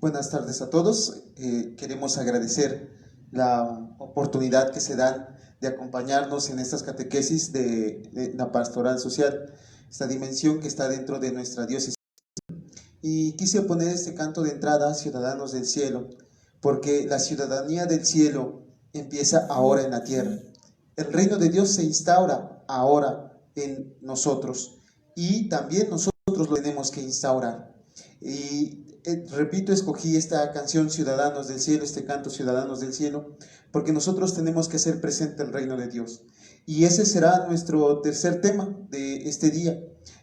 Buenas tardes a todos. Queremos agradecer la oportunidad que se dan de acompañarnos en estas catequesis de la pastoral social, esta dimensión que está dentro de nuestra diócesis. Y quise poner este canto de entrada, Ciudadanos del Cielo, porque la ciudadanía del cielo empieza ahora en la tierra. El reino de Dios se instaura ahora en nosotros y también nosotros lo tenemos que instaurar. Y repito, escogí esta canción Ciudadanos del Cielo, este canto Ciudadanos del Cielo, porque nosotros tenemos que hacer presente el reino de Dios. Y ese será nuestro tercer tema de este día,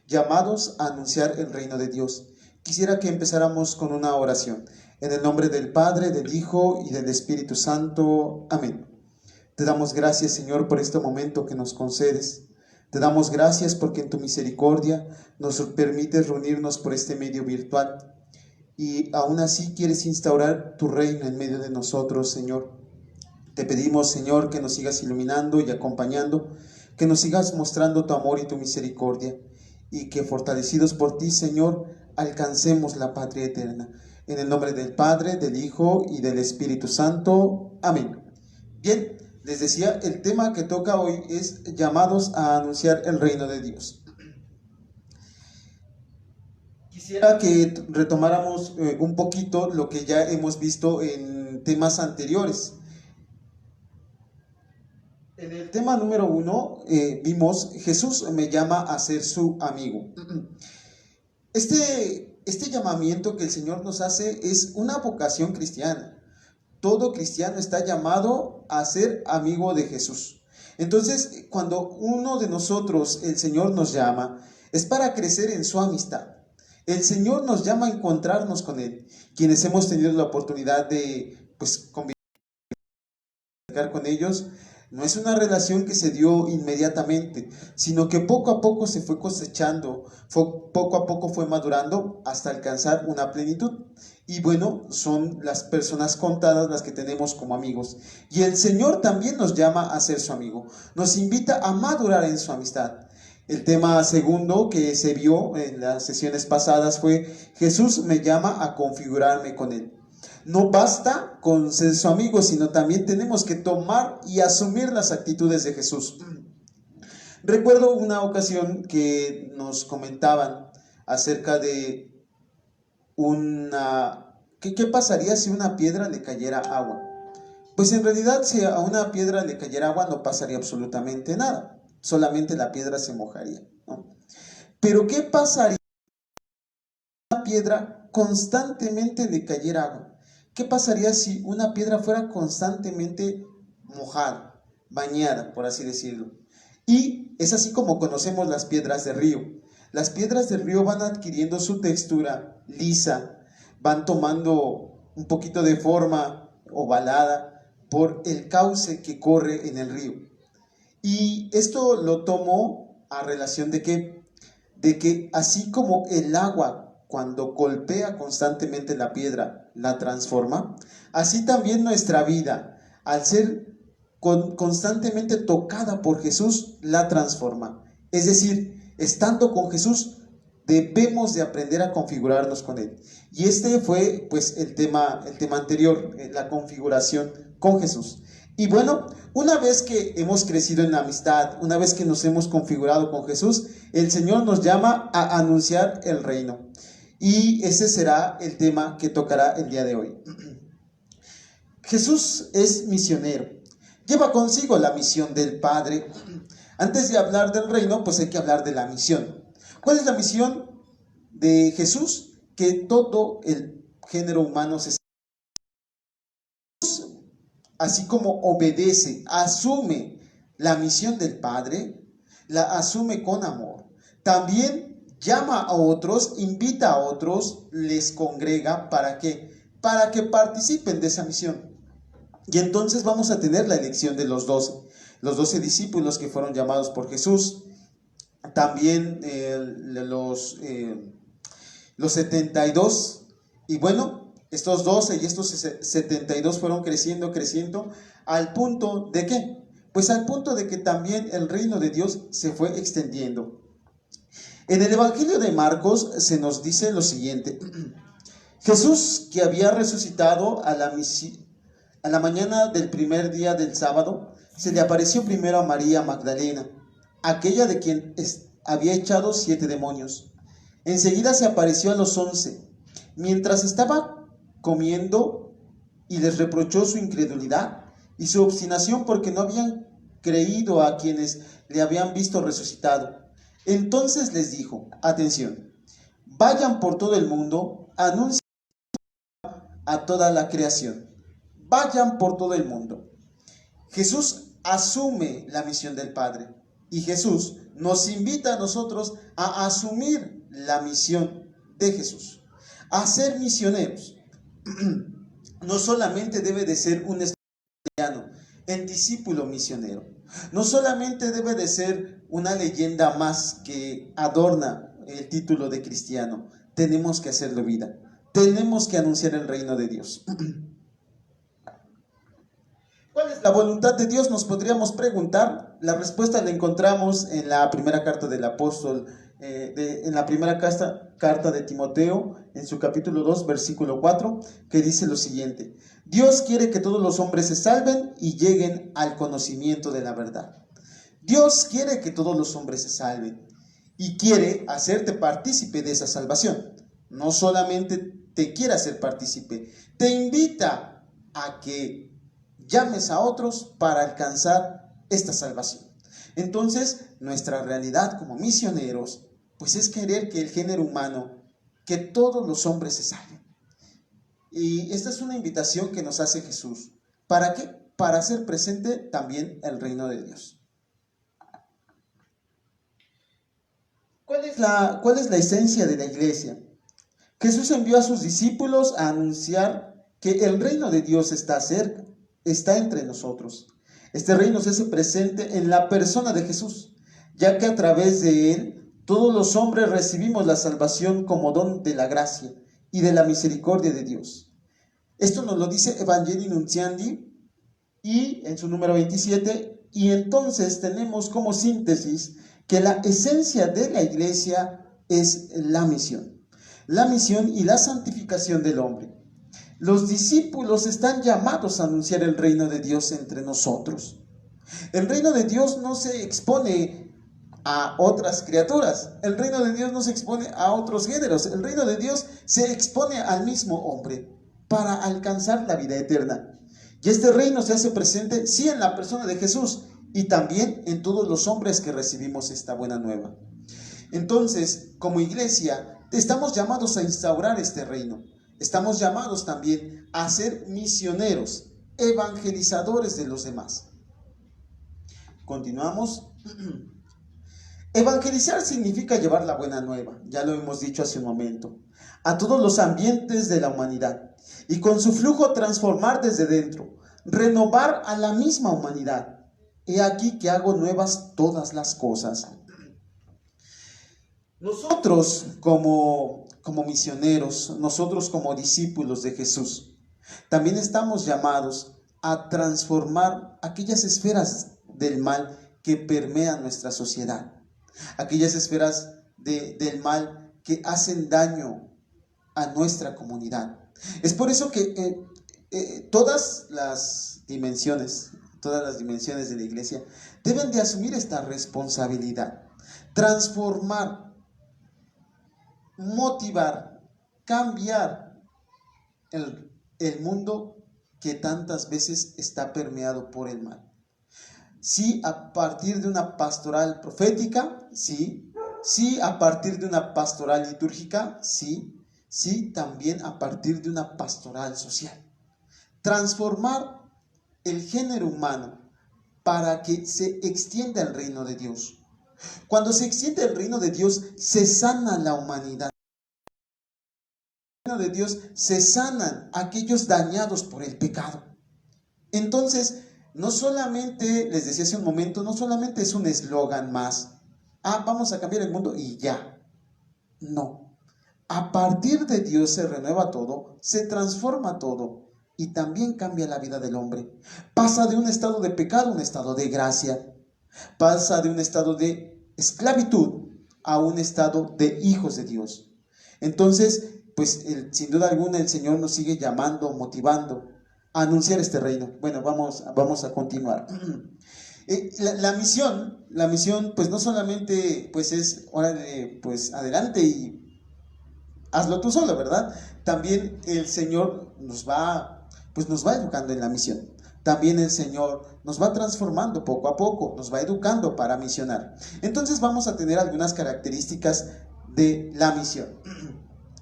llamados a anunciar el reino de Dios. Quisiera que empezáramos con una oración. En el nombre del Padre, del Hijo y del Espíritu Santo. Amén. Te damos gracias, Señor, por este momento que nos concedes. Te damos gracias porque en tu misericordia nos permites reunirnos por este medio virtual. Y aún así quieres instaurar tu reino en medio de nosotros, Señor. Te pedimos, Señor, que nos sigas iluminando y acompañando, que nos sigas mostrando tu amor y tu misericordia, y que fortalecidos por ti, Señor, alcancemos la patria eterna. En el nombre del Padre, del Hijo y del Espíritu Santo. Amén. Bien, les decía, el tema que toca hoy es llamados a anunciar el reino de Dios. Quisiera que retomáramos un poquito lo que ya hemos visto en temas anteriores. En el tema número 1 vimos, Jesús me llama a ser su amigo. Este llamamiento que el Señor nos hace es una vocación cristiana. Todo cristiano está llamado a ser amigo de Jesús. Entonces, cuando uno de nosotros, el Señor nos llama, es para crecer en su amistad. El Señor nos llama a encontrarnos con Él. Quienes hemos tenido la oportunidad de convivir con ellos, no es una relación que se dio inmediatamente, sino que poco a poco se fue cosechando, poco a poco fue madurando hasta alcanzar una plenitud. Y bueno, son las personas contadas las que tenemos como amigos. Y el Señor también nos llama a ser su amigo, nos invita a madurar en su amistad. El tema segundo que se vio en las sesiones pasadas fue: Jesús me llama a configurarme con Él. No basta con ser su amigo, sino también tenemos que tomar y asumir las actitudes de Jesús. Recuerdo una ocasión que nos comentaban acerca de ¿qué pasaría si a una piedra le cayera agua? Pues en realidad, si a una piedra le cayera agua no pasaría absolutamente nada, solamente la piedra se mojaría, ¿no? Pero ¿qué pasaría si a una piedra constantemente le cayera agua? ¿Qué pasaría si una piedra fuera constantemente mojada, bañada, por así decirlo? Y es así como conocemos las piedras de río. Las piedras de río van adquiriendo su textura lisa, van tomando un poquito de forma ovalada por el cauce que corre en el río. Y esto lo tomo a relación de que así como el agua, cuando golpea constantemente la piedra, la transforma, así también nuestra vida, al ser constantemente tocada por Jesús, la transforma. Es decir, estando con Jesús, debemos de aprender a configurarnos con Él. Y este fue pues el tema anterior, la configuración con Jesús. Y bueno, una vez que hemos crecido en la amistad, una vez que nos hemos configurado con Jesús, el Señor nos llama a anunciar el reino. Y ese será el tema que tocará el día de hoy. Jesús es misionero. Lleva consigo la misión del Padre. Antes de hablar del reino, pues hay que hablar de la misión. ¿Cuál es la misión de Jesús? Que todo el género humano se así como obedece, asume la misión del Padre, la asume con amor. También llama a otros, invita a otros, les congrega, ¿para qué? Para que participen de esa misión. Y entonces vamos a tener la elección de los 12 discípulos que fueron llamados por Jesús. También los 72. Y bueno, estos 12 y estos 72 fueron creciendo, ¿al punto de qué? Pues al punto de que también el reino de Dios se fue extendiendo. En el Evangelio de Marcos se nos dice lo siguiente: Jesús, que había resucitado a la mañana del primer día del sábado, se le apareció primero a María Magdalena, aquella de quien había echado 7 demonios. Enseguida se apareció a los 11, mientras estaba comiendo, y les reprochó su incredulidad y su obstinación porque no habían creído a quienes le habían visto resucitado. Entonces les dijo: atención, vayan por todo el mundo, anuncien a toda la creación. Vayan por todo el mundo. Jesús asume la misión del Padre y Jesús nos invita a nosotros a asumir la misión de Jesús, a ser misioneros. No solamente debe de ser un cristiano, el discípulo misionero. No solamente debe de ser una leyenda más que adorna el título de cristiano. Tenemos que hacerlo vida. Tenemos que anunciar el reino de Dios. ¿Cuál es la voluntad de Dios? Nos podríamos preguntar. La respuesta la encontramos en la primera carta del apóstol, en la primera carta de Timoteo, en su capítulo 2, versículo 4, que dice lo siguiente: Dios quiere que todos los hombres se salven y lleguen al conocimiento de la verdad. Dios quiere que todos los hombres se salven y quiere hacerte partícipe de esa salvación. No solamente te quiere hacer partícipe, te invita a que llames a otros para alcanzar esta salvación. Entonces, nuestra realidad como misioneros, pues es querer que el género humano, que todos los hombres se salven. Y esta es una invitación que nos hace Jesús. ¿Para qué? Para hacer presente también el reino de Dios. ¿Cuál es la esencia de la iglesia? Jesús envió a sus discípulos a anunciar que el reino de Dios está cerca, está entre nosotros. Este reino se hace presente en la persona de Jesús, ya que a través de él todos los hombres recibimos la salvación como don de la gracia y de la misericordia de Dios. Esto nos lo dice Evangelii Nuntiandi y en su número 27, y entonces tenemos como síntesis que la esencia de la iglesia es la misión y la santificación del hombre. Los discípulos están llamados a anunciar el reino de Dios entre nosotros. El reino de Dios no se expone a otras criaturas. El reino de Dios no se expone a otros géneros. El reino de Dios se expone al mismo hombre para alcanzar la vida eterna. Y este reino se hace presente, sí, en la persona de Jesús y también en todos los hombres que recibimos esta buena nueva. Entonces, como iglesia, estamos llamados a instaurar este reino. Estamos llamados también a ser misioneros, evangelizadores de los demás. Continuamos. Evangelizar significa llevar la buena nueva, ya lo hemos dicho hace un momento, a todos los ambientes de la humanidad y con su flujo transformar desde dentro, renovar a la misma humanidad. He aquí que hago nuevas todas las cosas. Nosotros como misioneros, nosotros como discípulos de Jesús, también estamos llamados a transformar aquellas esferas del mal que permean nuestra sociedad, aquellas esferas del mal que hacen daño a nuestra comunidad. Es por eso que todas las dimensiones de la iglesia deben de asumir esta responsabilidad, transformar, motivar, cambiar el mundo que tantas veces está permeado por el mal. Sí, a partir de una pastoral profética, sí, a partir de una pastoral litúrgica, sí, también a partir de una pastoral social. Transformar el género humano para que se extienda el reino de Dios. Cuando se extiende el reino de Dios, se sana la humanidad. En el reino de Dios se sanan aquellos dañados por el pecado. Entonces, no solamente, les decía hace un momento, no solamente es un eslogan más. Vamos a cambiar el mundo y ya. No. A partir de Dios se renueva todo, se transforma todo y también cambia la vida del hombre. Pasa de un estado de pecado a un estado de gracia. Pasa de un estado de esclavitud a un estado de hijos de Dios. Entonces, pues sin duda alguna el Señor nos sigue llamando, motivando a anunciar este reino. Bueno, vamos a continuar. La misión, pues no solamente pues es, órale, pues adelante y hazlo tú solo, ¿verdad? También el Señor pues nos va educando en la misión. También el Señor nos va transformando poco a poco, nos va educando para misionar. Entonces vamos a tener algunas características de la misión.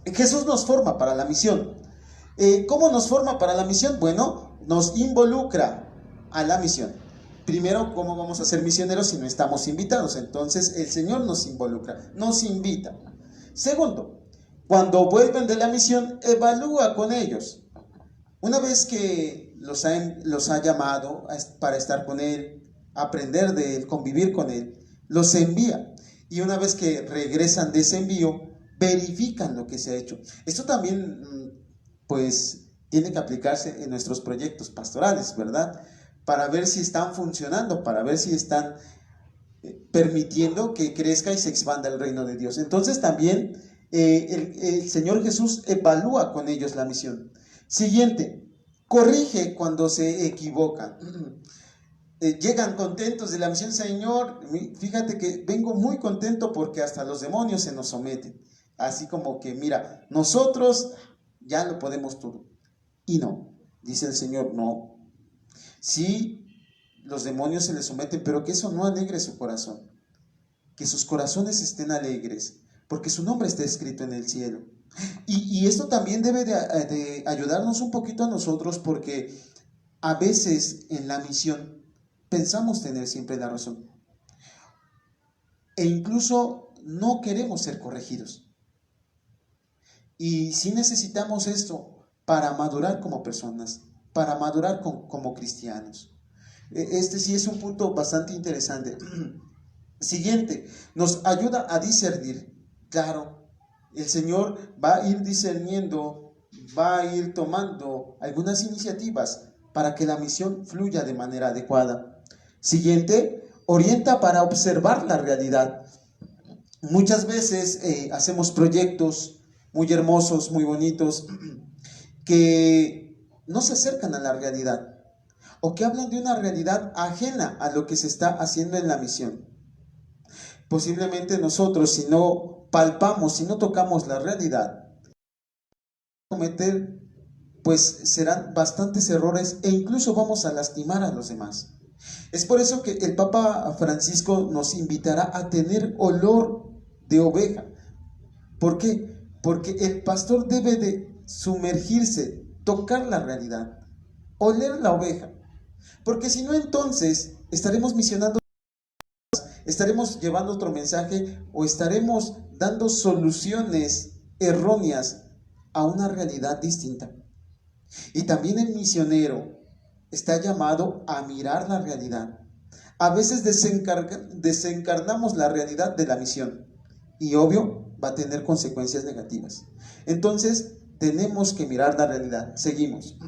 Jesús nos forma para la misión. ¿Cómo nos forma para la misión? Bueno, nos involucra a la misión. Primero, ¿cómo vamos a ser misioneros si no estamos invitados? Entonces el Señor nos involucra, nos invita. Segundo, cuando vuelven de la misión, evalúa con ellos. Una vez que los ha llamado para estar con Él, aprender de Él, convivir con Él, los envía. Y una vez que regresan de ese envío, verifican lo que se ha hecho. Esto también, pues, tiene que aplicarse en nuestros proyectos pastorales, ¿verdad? Para ver si están funcionando, para ver si están permitiendo que crezca y se expanda el reino de Dios. Entonces también el Señor Jesús evalúa con ellos la misión. Siguiente, corrige cuando se equivocan. Llegan contentos de la misión. Señor, fíjate que vengo muy contento porque hasta los demonios se nos someten. Así como que, mira, nosotros ya lo podemos todo. Y no, dice el Señor, no. Sí, los demonios se les someten, pero que eso no alegre su corazón. Que sus corazones estén alegres, porque su nombre está escrito en el cielo. Y esto también debe de ayudarnos un poquito a nosotros, porque a veces en la misión pensamos tener siempre la razón. E incluso no queremos ser corregidos. Y sí necesitamos esto para madurar como personas, para madurar como cristianos. Este sí es un punto bastante interesante. Siguiente, nos ayuda a discernir. Claro, el Señor va a ir discerniendo, va a ir tomando algunas iniciativas para que la misión fluya de manera adecuada. Siguiente, orienta para observar la realidad. Muchas veces hacemos proyectos muy hermosos, muy bonitos, que no se acercan a la realidad, o que hablan de una realidad ajena a lo que se está haciendo en la misión. Posiblemente nosotros, si no palpamos, si no tocamos la realidad, cometer, pues serán bastantes errores e incluso vamos a lastimar a los demás. Es por eso que el Papa Francisco nos invitará a tener olor de oveja. ¿Por qué? Porque el pastor debe de sumergirse, tocar la realidad, oler la oveja. Porque si no, entonces estaremos misionando, estaremos llevando otro mensaje o estaremos dando soluciones erróneas a una realidad distinta. Y también el misionero está llamado a mirar la realidad. A veces desencarnamos la realidad de la misión y obvio va a tener consecuencias negativas. Entonces tenemos que mirar la realidad. Seguimos.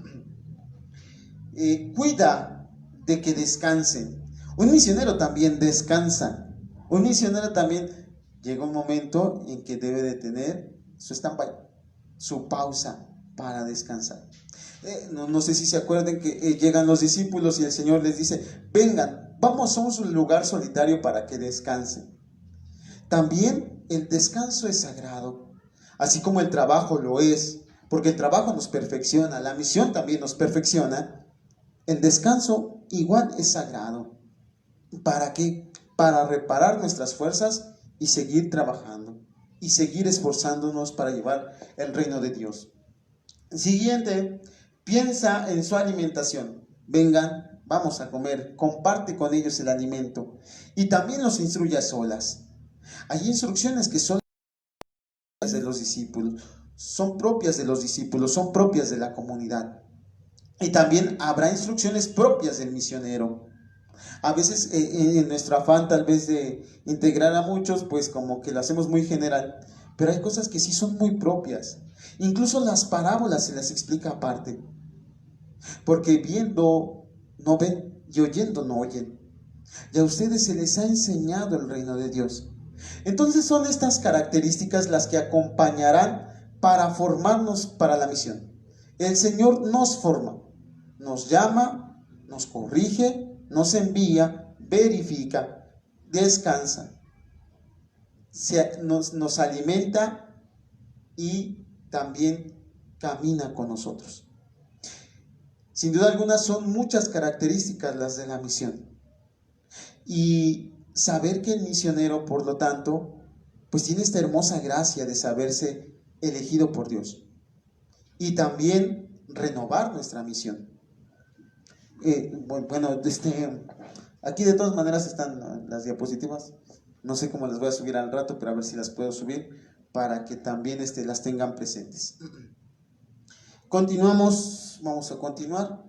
Cuida de que descansen. Un misionero también descansa. Un misionero también llega un momento en que debe de tener su stand-by, su pausa para descansar. No sé si se acuerdan que llegan los discípulos y el Señor les dice: vengan, vamos a un lugar solitario para que descansen. También el descanso es sagrado, así como el trabajo lo es, porque el trabajo nos perfecciona, la misión también nos perfecciona. El descanso igual es sagrado. ¿Para qué? Para reparar nuestras fuerzas y seguir trabajando y seguir esforzándonos para llevar el reino de Dios. Siguiente, piensa en su alimentación. Vengan, vamos a comer, comparte con ellos el alimento y también los instruye a solas. Hay instrucciones que son de los discípulos, son propias de los discípulos, son propias de la comunidad. Y también habrá instrucciones propias del misionero. A veces en nuestro afán tal vez de integrar a muchos, pues como que lo hacemos muy general, pero hay cosas que sí son muy propias. Incluso las parábolas se las explica aparte, porque viendo no ven y oyendo no oyen. Y a ustedes se les ha enseñado el reino de Dios. Entonces son estas características las que acompañarán para formarnos para la misión. El Señor nos forma, nos llama, nos corrige, nos envía, verifica, descansa, nos alimenta y también camina con nosotros. Sin duda alguna son muchas características las de la misión. Y saber que el misionero, por lo tanto, pues tiene esta hermosa gracia de saberse elegido por Dios. Y también renovar nuestra misión. Aquí de todas maneras están las diapositivas. No sé cómo las voy a subir al rato, pero a ver si las puedo subir para que también las tengan presentes. Continuamos, vamos a continuar.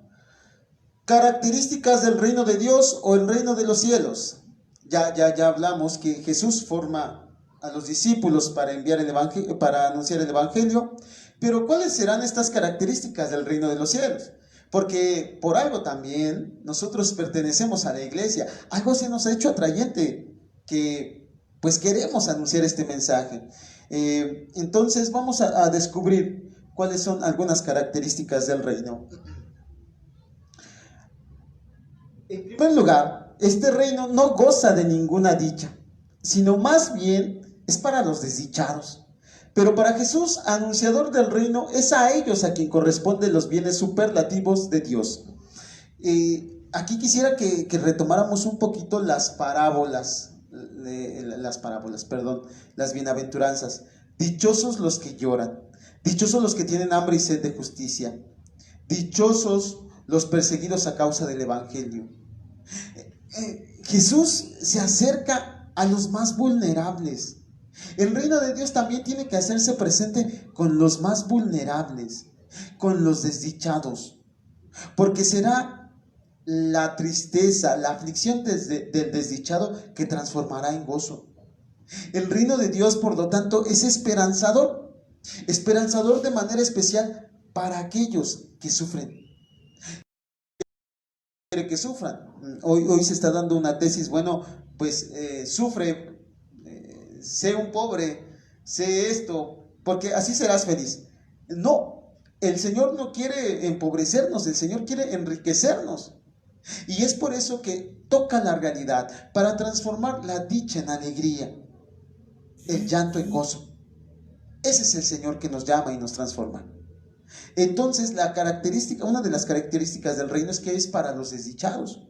Características del reino de Dios o el reino de los cielos. Ya hablamos que Jesús forma a los discípulos para enviar el evangelio, para anunciar el evangelio. Pero ¿cuáles serán estas características del reino de los cielos? Porque por algo también nosotros pertenecemos a la iglesia. Algo se nos ha hecho atrayente que pues queremos anunciar este mensaje. Entonces vamos a descubrir cuáles son algunas características del reino. En primer lugar, este reino no goza de ninguna dicha, sino más bien es para los desdichados. Pero para Jesús, anunciador del reino, es a ellos a quien corresponden los bienes superlativos de Dios. Aquí quisiera que retomáramos un poquito las bienaventuranzas. Dichosos los que lloran, dichosos los que tienen hambre y sed de justicia, dichosos los perseguidos a causa del evangelio. Jesús se acerca a los más vulnerables. El reino de Dios también tiene que hacerse presente con los más vulnerables, con los desdichados, porque será la tristeza, la aflicción del desdichado que transformará en gozo. El reino de Dios, por lo tanto, es esperanzador de manera especial para aquellos que sufren. Que sufran. Hoy se está dando una tesis, bueno, pues sufre, sé un pobre, sé esto, porque así serás feliz. No, el Señor no quiere empobrecernos, el Señor quiere enriquecernos. Y es por eso que toca la realidad, para transformar la dicha en alegría, el llanto en gozo. Ese es el Señor que nos llama y nos transforma. Entonces, una de las características del reino es que es para los desdichados,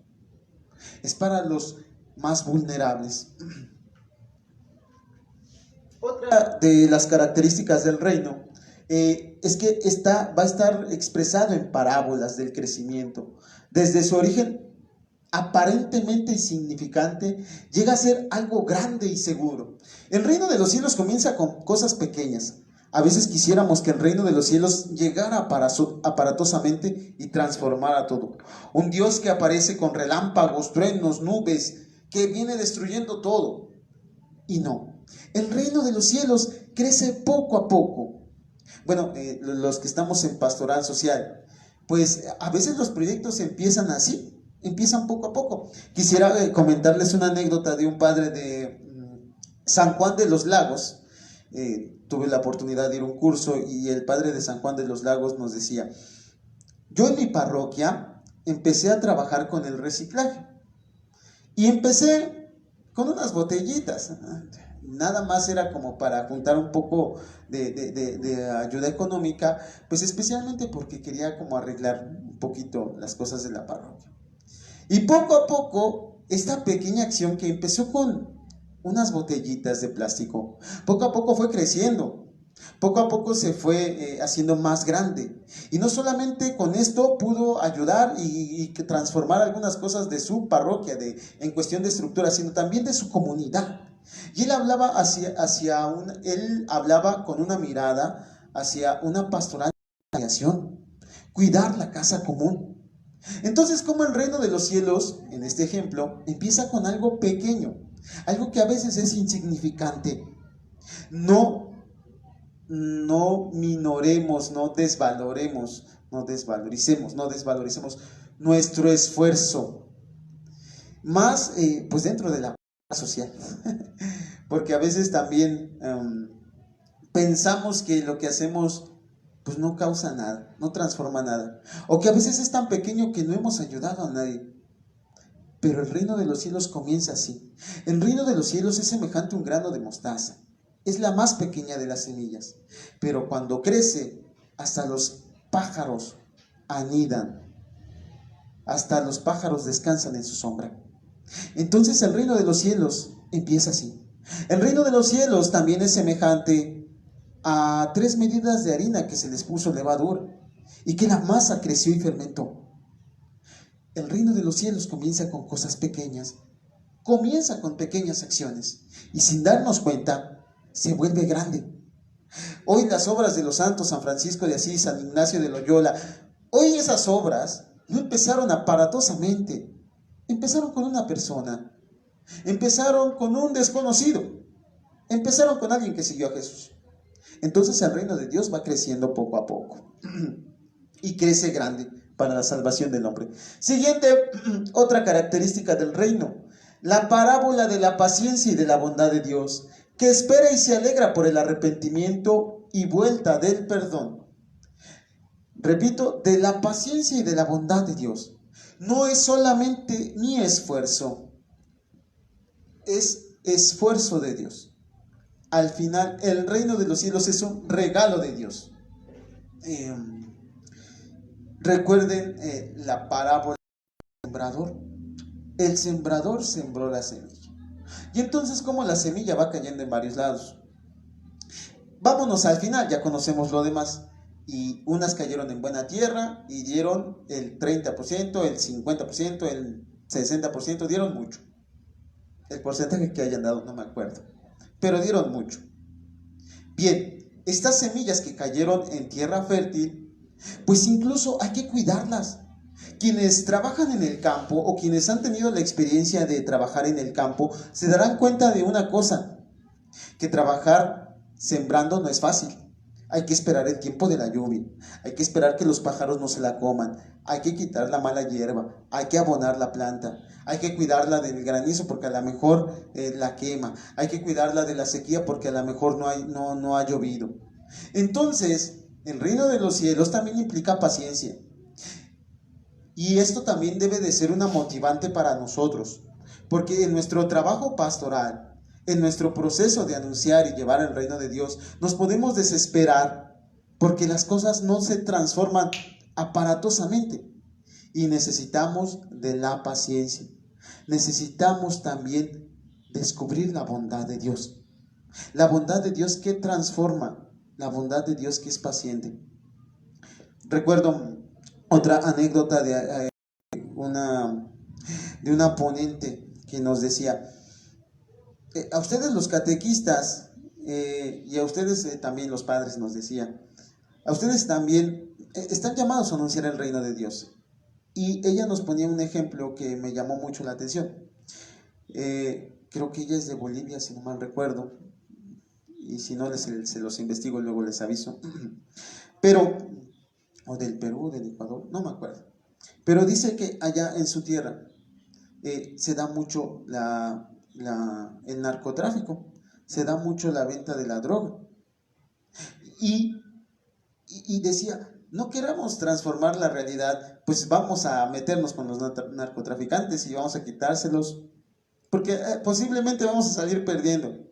es para los más vulnerables. Otra de las características del reino es que va a estar expresado en parábolas del crecimiento. Desde su origen aparentemente insignificante, llega a ser algo grande y seguro. El reino de los cielos comienza con cosas pequeñas. A veces quisiéramos que el reino de los cielos llegara aparatosamente y transformara todo. Un Dios que aparece con relámpagos, truenos, nubes, que viene destruyendo todo. Y no, el reino de los cielos crece poco a poco. Bueno, los que estamos en pastoral social, pues a veces los proyectos empiezan así, empiezan poco a poco. Quisiera comentarles una anécdota de un padre de San Juan de los Lagos. Tuve la oportunidad de ir a un curso y el padre de San Juan de los Lagos nos decía: yo en mi parroquia empecé a trabajar con el reciclaje y empecé con unas botellitas, nada más era como para juntar un poco de ayuda económica, pues especialmente porque quería como arreglar un poquito las cosas de la parroquia. Y poco a poco, esta pequeña acción que empezó con unas botellitas de plástico, poco a poco fue creciendo, poco a poco se fue haciendo más grande. Y no solamente con esto pudo ayudar y transformar algunas cosas de su parroquia en cuestión de estructura, sino también de su comunidad. Y él hablaba él hablaba con una mirada hacia una pastoral de creación, cuidar la casa común. Entonces, como el reino de los cielos, en este ejemplo, empieza con algo pequeño, algo que a veces es insignificante. No minoremos, no desvaloricemos nuestro esfuerzo, más pues dentro de la social, porque a veces también pensamos que lo que hacemos pues no causa nada, no transforma nada, o que a veces es tan pequeño que no hemos ayudado a nadie. Pero el reino de los cielos comienza así. El reino de los cielos es semejante a un grano de mostaza. Es la más pequeña de las semillas, pero cuando crece, hasta los pájaros anidan, hasta los pájaros descansan en su sombra. Entonces el reino de los cielos empieza así. El reino de los cielos también es semejante a 3 medidas de harina que se les puso levadura y que la masa creció y fermentó. El reino de los cielos comienza con cosas pequeñas, comienza con pequeñas acciones y sin darnos cuenta se vuelve grande. Hoy las obras de los santos San Francisco de Asís, San Ignacio de Loyola, hoy esas obras no empezaron aparatosamente, empezaron con una persona, empezaron con un desconocido, empezaron con alguien que siguió a Jesús. Entonces el reino de Dios va creciendo poco a poco y crece grande para la salvación del hombre. Siguiente, otra característica del reino, la parábola de la paciencia y de la bondad de Dios, que espera y se alegra por el arrepentimiento y vuelta del perdón. Repito, de la paciencia y de la bondad de Dios. No es solamente mi esfuerzo, es esfuerzo de Dios. Al final, el reino de los cielos es un regalo de Dios. Recuerden la parábola del sembrador. El sembrador sembró la semilla. Y entonces, como la semilla va cayendo en varios lados. Vámonos al final, ya conocemos lo demás. Y unas cayeron en buena tierra y dieron el 30%, el 50%, el 60%, dieron mucho. El porcentaje que hayan dado no me acuerdo, pero dieron mucho. Bien, estas semillas que cayeron en tierra fértil, pues incluso hay que cuidarlas. Quienes trabajan en el campo o quienes han tenido la experiencia de trabajar en el campo se darán cuenta de una cosa, que trabajar sembrando no es fácil. Hay que esperar el tiempo de la lluvia, hay que esperar que los pájaros no se la coman, hay que quitar la mala hierba, hay que abonar la planta, hay que cuidarla del granizo porque a lo mejor la quema, hay que cuidarla de la sequía porque a lo mejor no ha llovido. Entonces, el reino de los cielos también implica paciencia. Y esto también debe de ser una motivante para nosotros, porque en nuestro trabajo pastoral, en nuestro proceso de anunciar y llevar el reino de Dios, nos podemos desesperar porque las cosas no se transforman aparatosamente y necesitamos de la paciencia. Necesitamos también descubrir la bondad de Dios. La bondad de Dios que transforma, la bondad de Dios que es paciente. Recuerdo otra anécdota de una ponente que nos decía, a ustedes los catequistas y a ustedes también los padres, nos decía, a ustedes también están llamados a anunciar el reino de Dios. Y ella nos ponía un ejemplo que me llamó mucho la atención. Creo que ella es de Bolivia, si no mal recuerdo, y si no se los investigo y luego les aviso. Pero, o del Perú, del Ecuador, no me acuerdo. Pero dice que allá en su tierra se da mucho el narcotráfico, se da mucho la venta de la droga. Y decía, no queramos transformar la realidad, pues vamos a meternos con los narcotraficantes y vamos a quitárselos, porque posiblemente vamos a salir perdiendo.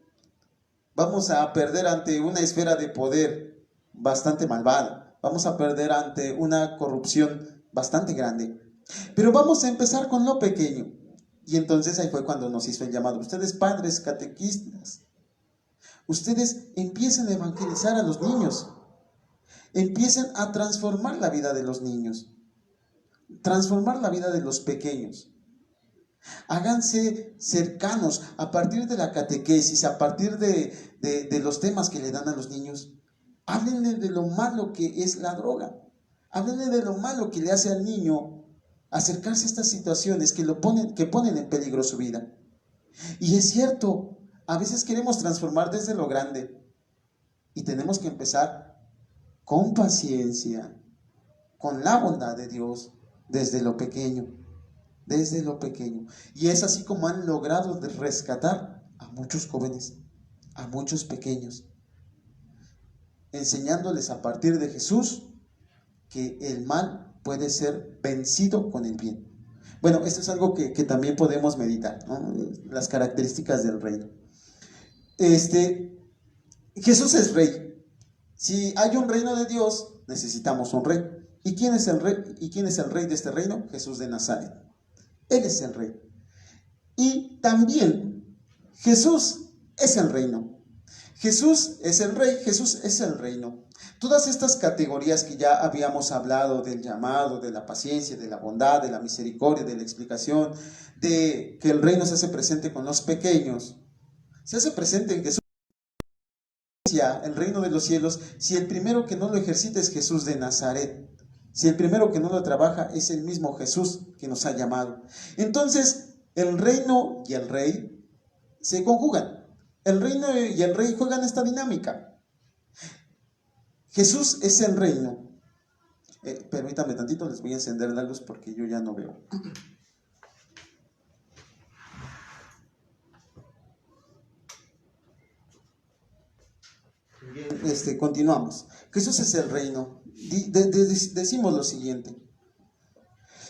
Vamos a perder ante una esfera de poder bastante malvada. Vamos a perder ante una corrupción bastante grande. Pero vamos a empezar con lo pequeño. Y entonces ahí fue cuando nos hizo el llamado. Ustedes, padres, catequistas, ustedes empiecen a evangelizar a los niños. Empiecen a transformar la vida de los niños. Transformar la vida de los pequeños. Háganse cercanos a partir de la catequesis, a partir de los temas que le dan a los niños. Háblenle de lo malo que es la droga. Háblenle de lo malo que le hace al niño acercarse a estas situaciones que ponen en peligro su vida. Y es cierto, a veces queremos transformar desde lo grande y tenemos que empezar con paciencia, con la bondad de Dios, desde lo pequeño. Desde lo pequeño. Y es así como han logrado rescatar a muchos jóvenes, a muchos pequeños. enseñándoles a partir de Jesús que el mal puede ser vencido con el bien. Bueno, esto es algo que también podemos meditar, ¿no? Las características del reino. Jesús es rey. Si hay un reino de Dios, necesitamos un rey. ¿Y quién es el rey? ¿Y quién es el rey de este reino? Jesús de Nazaret. Él es el rey. Y también Jesús es el reino. Jesús es el rey, Jesús es el reino. Todas estas categorías que ya habíamos hablado, del llamado, de la paciencia, de la bondad, de la misericordia, de la explicación, de que el reino se hace presente con los pequeños, se hace presente en Jesús, el reino de los cielos, si el primero que no lo ejercita es Jesús de Nazaret, si el primero que no lo trabaja es el mismo Jesús que nos ha llamado. Entonces, el reino y el rey se conjugan. El reino y el rey juegan esta dinámica. Jesús es el reino. Permítanme tantito, les voy a encender la luz porque yo ya no veo. Bien, continuamos. Jesús es el reino. Decimos lo siguiente.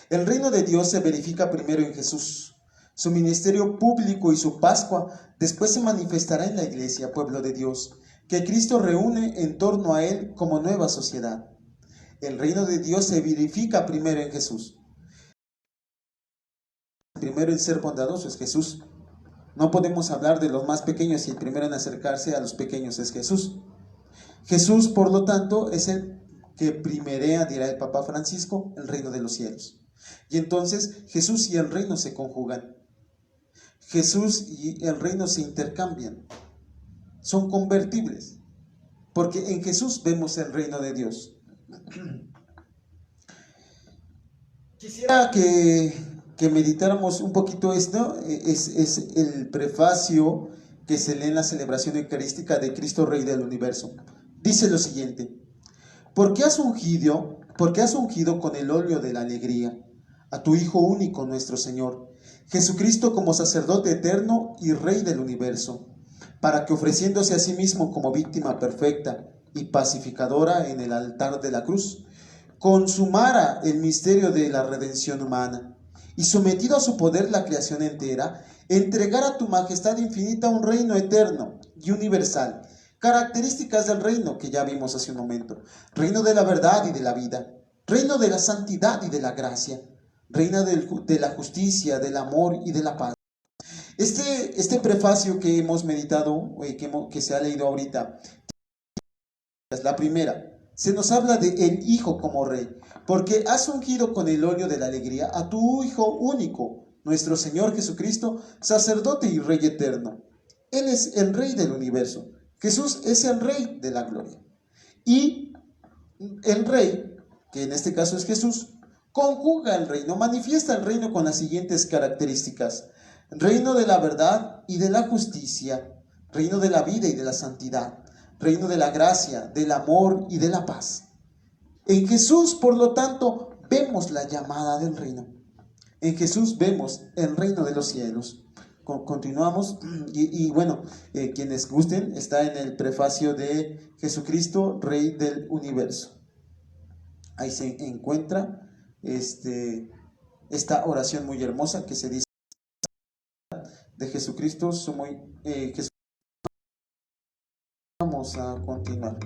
El reino de Dios se verifica primero en Jesús. Su ministerio público y su Pascua después se manifestará en la iglesia, pueblo de Dios, que Cristo reúne en torno a él como nueva sociedad. El reino de Dios se verifica primero en Jesús. El primero en ser bondadoso es Jesús. No podemos hablar de los más pequeños si el primero en acercarse a los pequeños es Jesús. Jesús, por lo tanto, es el que primerea, dirá el Papa Francisco, el reino de los cielos. Y entonces Jesús y el reino se conjugan. Jesús y el reino se intercambian. Son convertibles. Porque en Jesús vemos el reino de Dios. Quisiera que meditáramos un poquito esto. Es el prefacio que se lee en la celebración eucarística de Cristo Rey del Universo. Dice lo siguiente: porque has ungido con el óleo de la alegría a tu Hijo único, nuestro Señor, Jesucristo, como sacerdote eterno y Rey del universo, para que, ofreciéndose a sí mismo como víctima perfecta y pacificadora en el altar de la cruz, consumara el misterio de la redención humana, y sometido a su poder la creación entera, entregara a tu majestad infinita un reino eterno y universal, características del reino que ya vimos hace un momento: reino de la verdad y de la vida, reino de la santidad y de la gracia, reino de la justicia, del amor y de la paz. Este prefacio que hemos meditado, que se ha leído ahorita, es la primera. Se nos habla de el Hijo como Rey, porque has ungido con el óleo de la alegría a tu Hijo único, nuestro Señor Jesucristo, sacerdote y Rey eterno. Él es el Rey del universo. Jesús es el Rey de la gloria. Y el Rey, que en este caso es Jesús, conjuga el reino, manifiesta el reino con las siguientes características: reino de la verdad y de la justicia, reino de la vida y de la santidad, reino de la gracia, del amor y de la paz. En Jesús, por lo tanto, vemos la llamada del reino. En Jesús vemos el reino de los cielos. Continuamos y bueno, quienes gusten, está en el prefacio de Jesucristo, Rey del universo. Ahí se encuentra esta oración muy hermosa que se dice de Jesucristo. Vamos a continuar.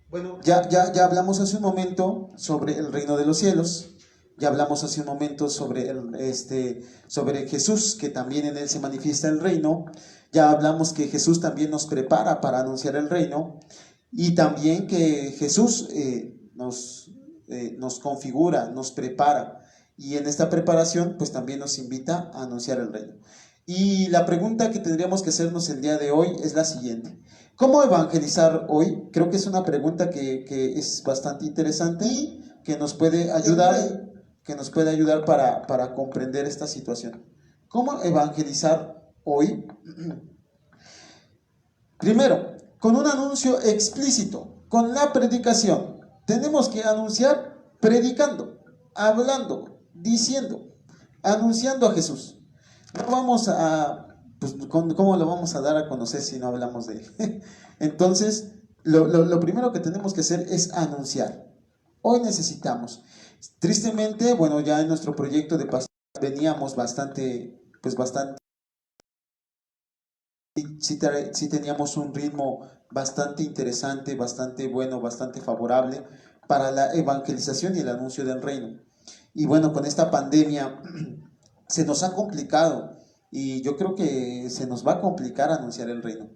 Bueno, ya hablamos hace un momento sobre el reino de los cielos. Ya hablamos hace un momento sobre Jesús, que también en él se manifiesta el reino. Ya hablamos que Jesús también nos prepara para anunciar el reino, y también que Jesús nos configura, nos prepara, y en esta preparación pues también nos invita a anunciar el reino. Y la pregunta que tendríamos que hacernos el día de hoy es la siguiente: ¿cómo evangelizar hoy? Creo que es una pregunta que es bastante interesante y que nos puede ayudar, para comprender esta situación. ¿Cómo evangelizar hoy? Primero, con un anuncio explícito, con la predicación. Tenemos que anunciar predicando, hablando, diciendo, anunciando a Jesús. No vamos a, pues, ¿cómo lo vamos a dar a conocer si no hablamos de él? Entonces, lo primero que tenemos que hacer es anunciar. Hoy necesitamos. Tristemente, bueno, ya en nuestro proyecto de pastor veníamos bastante, pues bastante, sí teníamos un ritmo bastante interesante, bastante bueno, bastante favorable para la evangelización y el anuncio del reino. Y bueno, con esta pandemia se nos ha complicado y yo creo que se nos va a complicar anunciar el reino,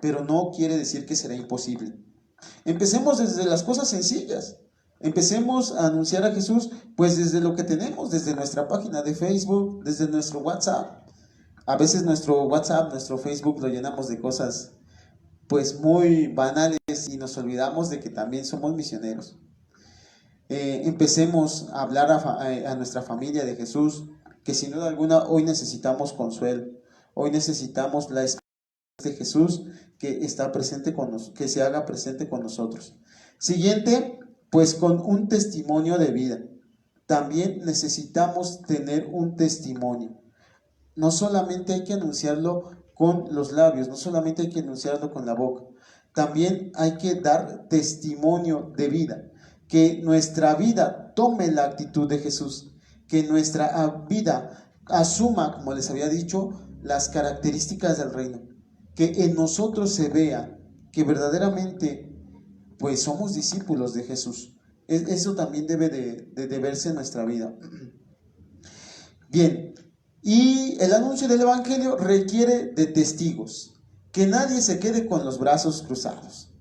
pero no quiere decir que será imposible. Empecemos desde las cosas sencillas. Empecemos a anunciar a Jesús, pues desde lo que tenemos, desde nuestra página de Facebook, desde nuestro WhatsApp. A veces nuestro WhatsApp, nuestro Facebook lo llenamos de cosas pues muy banales y nos olvidamos de que también somos misioneros. Empecemos a hablar a nuestra familia de Jesús, que sin duda alguna hoy necesitamos consuelo, hoy necesitamos la esperanza de Jesús que está presente con nosotros, que se haga presente con nosotros. Siguiente, pues con un testimonio de vida. También necesitamos tener un testimonio. No solamente hay que anunciarlo con los labios, no solamente hay que anunciarlo con la boca, también hay que dar testimonio de vida, que nuestra vida tome la actitud de Jesús, que nuestra vida asuma, como les había dicho, las características del reino, que en nosotros se vea que verdaderamente pues somos discípulos de Jesús. Eso también debe de verse en nuestra vida. Bien, y el anuncio del Evangelio requiere de testigos, que nadie se quede con los brazos cruzados.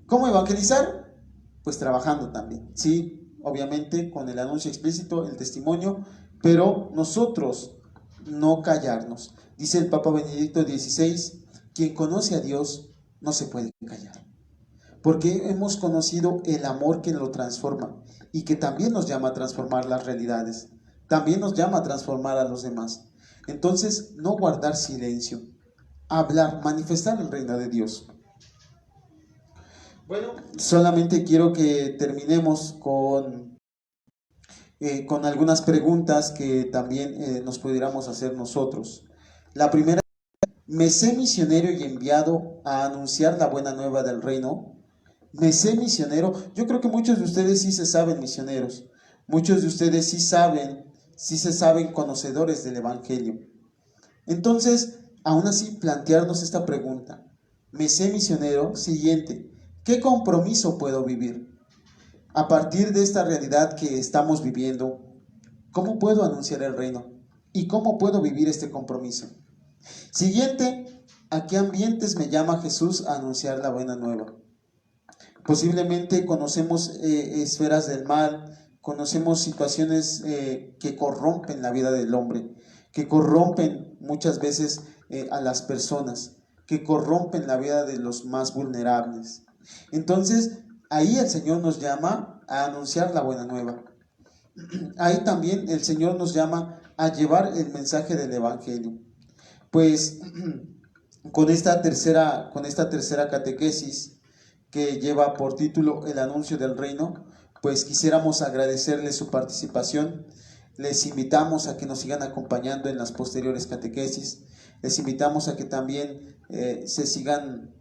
¿Cómo evangelizar? Pues trabajando también, sí, obviamente con el anuncio explícito, el testimonio, pero nosotros no callarnos. Dice el Papa Benedicto XVI, quien conoce a Dios no se puede callar, porque hemos conocido el amor que lo transforma y que también nos llama a transformar las realidades, también nos llama a transformar a los demás. Entonces, no guardar silencio, hablar, manifestar el reino de Dios. Bueno, solamente quiero que terminemos con algunas preguntas que también nos pudiéramos hacer nosotros. La primera, ¿me sé misionero y enviado a anunciar la buena nueva del reino? Me sé misionero. Yo creo que muchos de ustedes sí se saben misioneros. Muchos de ustedes sí se saben conocedores del Evangelio. Entonces, aún así, plantearnos esta pregunta. ¿Me sé misionero? Siguiente, ¿qué compromiso puedo vivir? A partir de esta realidad que estamos viviendo, ¿cómo puedo anunciar el reino? ¿Y cómo puedo vivir este compromiso? Siguiente, ¿a qué ambientes me llama Jesús a anunciar la buena nueva? Posiblemente conocemos esferas del mal, conocemos situaciones que corrompen la vida del hombre, que corrompen muchas veces a las personas, que corrompen la vida de los más vulnerables. Entonces, ahí el Señor nos llama a anunciar la buena nueva. Ahí también el Señor nos llama a llevar el mensaje del Evangelio. Pues con esta tercera catequesis, que lleva por título El anuncio del reino, pues quisiéramos agradecerles su participación. Les invitamos a que nos sigan acompañando en las posteriores catequesis. Les invitamos a que también se sigan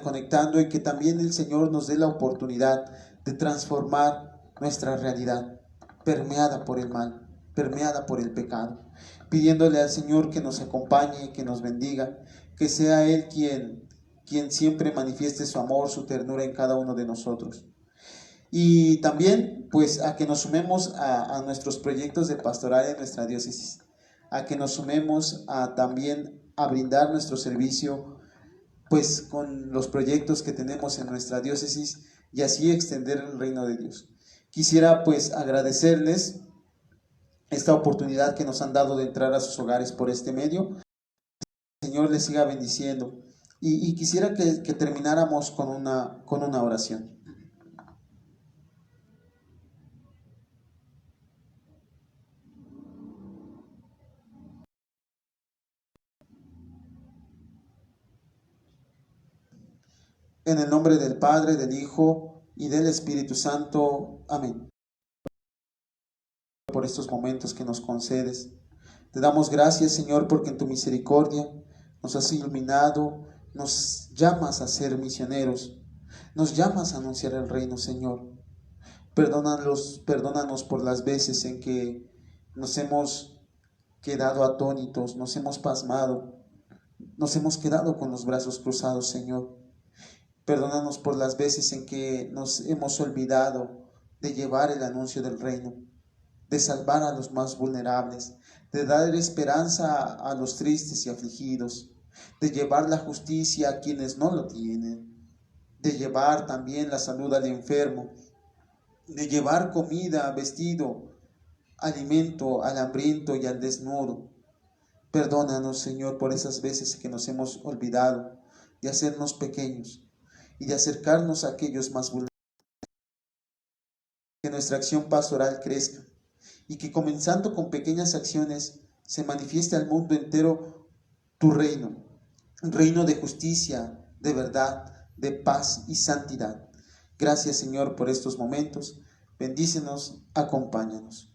conectando y que también el Señor nos dé la oportunidad de transformar nuestra realidad, permeada por el mal, permeada por el pecado, pidiéndole al Señor que nos acompañe, que nos bendiga, que sea Él quien siempre manifieste su amor, su ternura en cada uno de nosotros. Y también, pues, a que nos sumemos a nuestros proyectos de pastoral en nuestra diócesis, a que nos sumemos también a brindar nuestro servicio, pues, con los proyectos que tenemos en nuestra diócesis y así extender el reino de Dios. Quisiera, pues, agradecerles esta oportunidad que nos han dado de entrar a sus hogares por este medio. El Señor les siga bendiciendo. Y quisiera que termináramos con una oración. En el nombre del Padre, del Hijo y del Espíritu Santo. Amén. Por estos momentos que nos concedes. Te damos gracias, Señor, porque en tu misericordia nos has iluminado, nos llamas a ser misioneros, nos llamas a anunciar el reino, Señor. Perdónanos por las veces en que nos hemos quedado atónitos, nos hemos pasmado, nos hemos quedado con los brazos cruzados, Señor. Perdónanos por las veces en que nos hemos olvidado de llevar el anuncio del reino, de salvar a los más vulnerables, de dar esperanza a los tristes y afligidos, de llevar la justicia a quienes no lo tienen, de llevar también la salud al enfermo, de llevar comida, vestido, alimento al hambriento y al desnudo. Perdónanos, Señor, por esas veces que nos hemos olvidado de hacernos pequeños y de acercarnos a aquellos más vulnerables. Que nuestra acción pastoral crezca y que, comenzando con pequeñas acciones, se manifieste al mundo entero tu reino, un reino de justicia, de verdad, de paz y santidad. Gracias, Señor, por estos momentos. Bendícenos, acompáñanos.